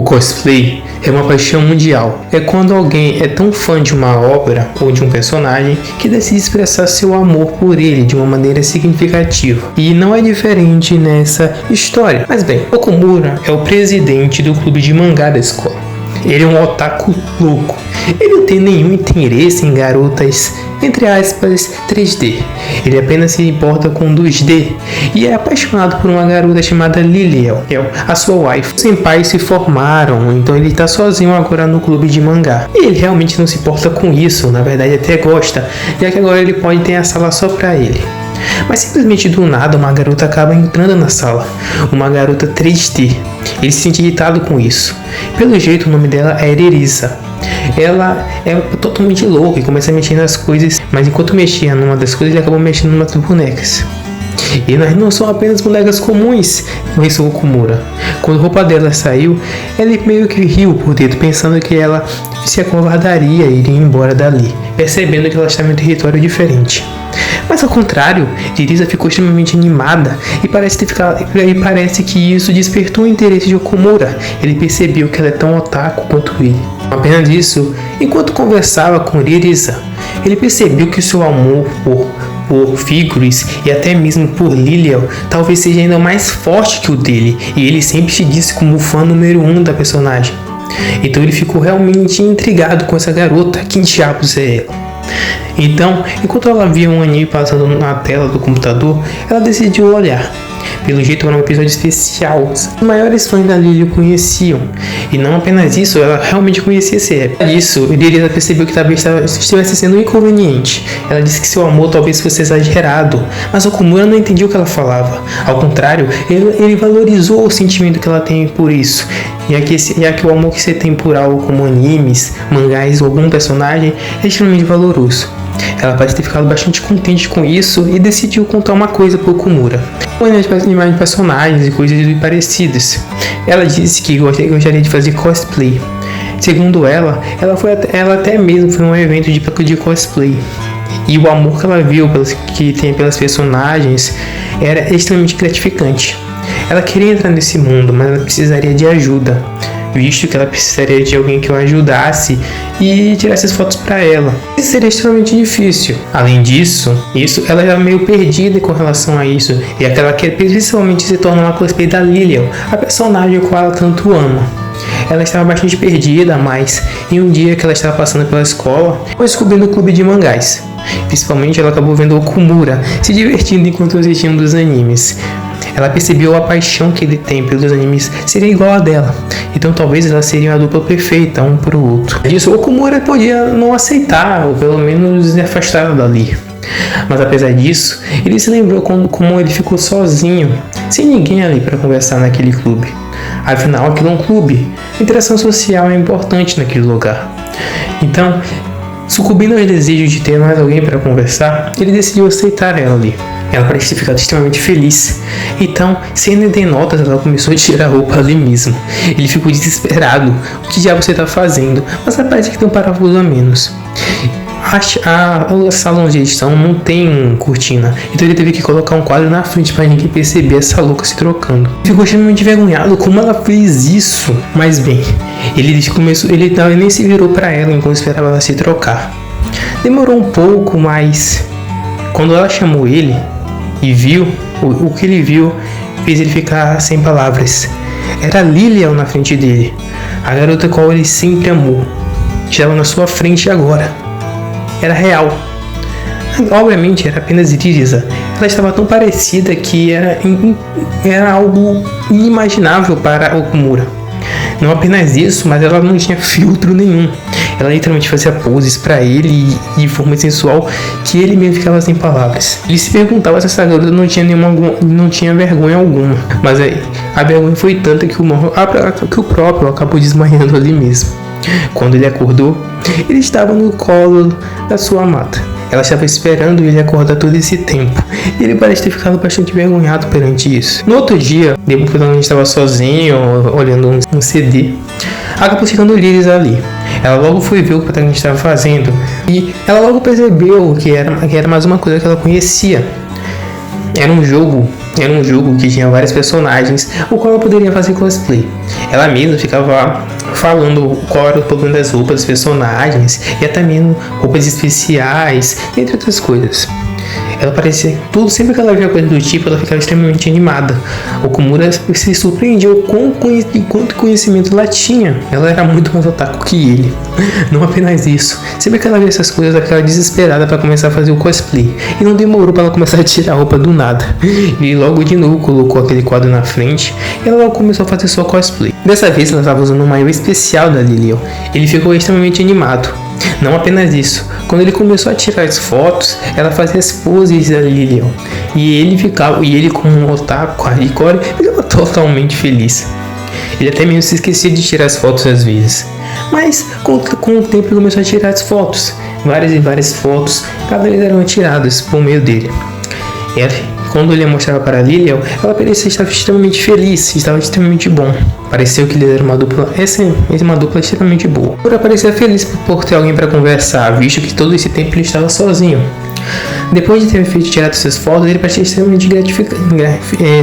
O cosplay é uma paixão mundial. É quando alguém é tão fã de uma obra ou de um personagem que decide expressar seu amor por ele de uma maneira significativa. E não é diferente nessa história. Mas bem, Okumura é o presidente do clube de mangá da escola. Ele é um otaku louco. Ele não tem nenhum interesse em garotas, entre aspas, 3D. Ele apenas se importa com 2D e é apaixonado por uma garota chamada Liliel, a sua wife. Os senpais se formaram, então ele está sozinho agora no clube de mangá. E ele realmente não se importa com isso, na verdade até gosta, já que agora ele pode ter a sala só pra ele. Mas simplesmente do nada uma garota acaba entrando na sala, uma garota 3D. Ele se sente irritado com isso. Pelo jeito o nome dela é Erisa. Ela é totalmente louca e começa a mexer nas coisas, mas enquanto mexia numa das coisas ele acabou mexendo numa das bonecas. E nós não são apenas bonecas comuns, pensou Okumura. Quando a roupa dela saiu, ele meio que riu por dentro, pensando que ela se acovardaria e iria embora dali, percebendo que ela estava em um território diferente. Mas ao contrário, Erisa ficou extremamente animada e parece que isso despertou o interesse de Okumura. Ele percebeu que ela é tão otaku quanto ele. Apenas isso, enquanto conversava com Erisa, ele percebeu que seu amor por Figures e até mesmo por Liliel talvez seja ainda mais forte que o dele, e ele sempre se disse como fã número 1 da personagem. Então ele ficou realmente intrigado com essa garota. Quem diabos é ela? Então, enquanto ela via um anime passando na tela do computador, ela decidiu olhar. Pelo jeito era um episódio especial. Os maiores fãs da Lily o conheciam. E não apenas isso, ela realmente conhecia esse rap. Disso, Erisa percebeu que talvez estivesse sendo inconveniente. Ela disse que seu amor talvez fosse exagerado, mas Okumura não entendia o que ela falava. Ao contrário, ele valorizou o sentimento que ela tem por isso. Já que o amor que você tem por algo como animes, mangás ou algum personagem é extremamente valoroso. Ela parece ter ficado bastante contente com isso e decidiu contar uma coisa para Okumura. Imagens de personagens e coisas parecidas. Ela disse que gostaria de fazer cosplay. Segundo ela até mesmo foi um evento de cosplay. E o amor que ela viu que tem pelas personagens era extremamente gratificante. Ela queria entrar nesse mundo, mas ela precisaria de ajuda, visto que ela precisaria de alguém que o ajudasse e tirasse as fotos para ela. Isso seria extremamente difícil. Além disso, ela era meio perdida com relação a isso, e ela quer principalmente se tornar uma cosplay da Liliel, a personagem que ela tanto ama. Ela estava bastante perdida, mas em um dia que ela estava passando pela escola, foi descobrindo o clube de mangás. Principalmente ela acabou vendo Okumura se divertindo enquanto assistia um dos animes. Ela percebeu a paixão que ele tem pelos animes seria igual a dela, então talvez ela seria uma dupla perfeita um para o outro. Disso, Okumura podia não aceitar, ou pelo menos se afastar dali. Mas apesar disso, ele se lembrou como ele ficou sozinho, sem ninguém ali para conversar naquele clube. Afinal, aquilo é um clube, a interação social é importante naquele lugar. Então, sucumbindo aos desejos de ter mais alguém para conversar, ele decidiu aceitar ela ali. Ela parecia ter ficado extremamente feliz. Então, sem nem ter notas, ela começou a tirar a roupa ali mesmo. Ele ficou desesperado. O que diabo você está fazendo? Mas parece que tem um parafuso a menos. A sala onde eles estão não tem cortina, então ele teve que colocar um quadro na frente para ninguém perceber essa louca se trocando. Ficou extremamente envergonhado como ela fez isso. Mas bem, ele nem se virou para ela enquanto esperava ela se trocar. Demorou um pouco, mas quando ela chamou ele e viu o que ele viu, fez ele ficar sem palavras. Era Liliel na frente dele, a garota qual ele sempre amou. Estava na sua frente agora. Era real. Obviamente era apenas Erisa. Ela estava tão parecida que era algo inimaginável para Okumura. Não apenas isso, mas ela não tinha filtro nenhum. Ela literalmente fazia poses para ele de forma sensual que ele mesmo ficava sem palavras. Ele se perguntava se essa garota não tinha vergonha alguma. Mas aí, a vergonha foi tanta que o próprio acabou desmaiando ali mesmo. Quando ele acordou, ele estava no colo da sua amada. Ela estava esperando ele acordar todo esse tempo. E ele parece ter ficado bastante envergonhado perante isso. No outro dia, depois que ele estava sozinho, olhando um CD, acabou chegando Liris ali. Ela logo foi ver o que o protagonista estava fazendo. E ela logo percebeu que era mais uma coisa que ela conhecia. Era um jogo era um jogo que tinha vários personagens, o qual ela poderia fazer cosplay. Ela mesma ficava falando qual era o problema das roupas dos personagens e até mesmo roupas especiais, entre outras coisas. Ela parecia tudo, sempre que ela via coisa do tipo, ela ficava extremamente animada. Okumura se surpreendeu com quanto conhecimento ela tinha. Ela era muito mais otaku que ele. Não apenas isso, sempre que ela via essas coisas, ela ficava desesperada para começar a fazer o cosplay. E não demorou para ela começar a tirar a roupa do nada. E logo de novo colocou aquele quadro na frente e ela logo começou a fazer sua cosplay. Dessa vez ela estava usando um maiô especial da Lilian. Ele ficou extremamente animado. Não apenas isso, quando ele começou a tirar as fotos, ela fazia as poses da Lilian. E ele como um otaku hardcore, ficava totalmente feliz. Ele até mesmo se esquecia de tirar as fotos às vezes. Mas com o tempo ele começou a tirar as fotos. Várias e várias fotos, cada vez eram tiradas por meio dele. Quando ele mostrava para a Lilian, ela parecia estar extremamente feliz, estava extremamente bom. Pareceu que ele era uma dupla, uma dupla extremamente boa. Ela parecia feliz por ter alguém para conversar, visto que todo esse tempo ele estava sozinho. Depois de ter tirado essas fotos, ele parecia extremamente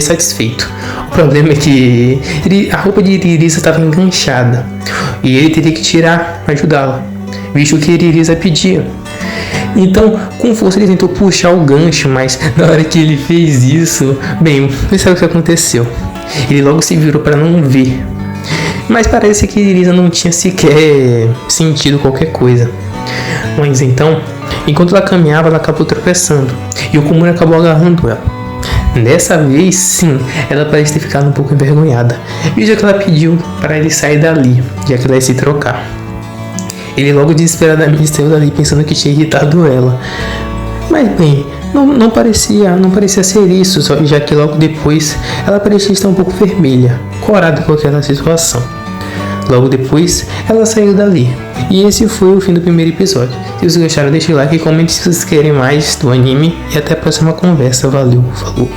satisfeito. O problema é que a roupa de Irisa estava enganchada e ele teria que tirar para ajudá-la, visto que Irisa pedia. Então, com força ele tentou puxar o gancho, mas na hora que ele fez isso, bem, você sabe o que aconteceu. Ele logo se virou para não ver. Mas parece que Irisa não tinha sequer sentido qualquer coisa. Mas então, enquanto ela caminhava, ela acabou tropeçando e o Okumura acabou agarrando ela. Dessa vez, sim, ela parece ter ficado um pouco envergonhada, visto que ela pediu para ele sair dali, já que ela ia se trocar. Ele logo desesperadamente saiu dali pensando que tinha irritado ela. Mas bem, não parecia ser isso, já que logo depois ela parecia estar um pouco vermelha, corada com aquela situação. Logo depois, ela saiu dali. E esse foi o fim do primeiro episódio. Se vocês gostaram, deixe o like e comente se vocês querem mais do anime. E até a próxima conversa. Valeu, falou!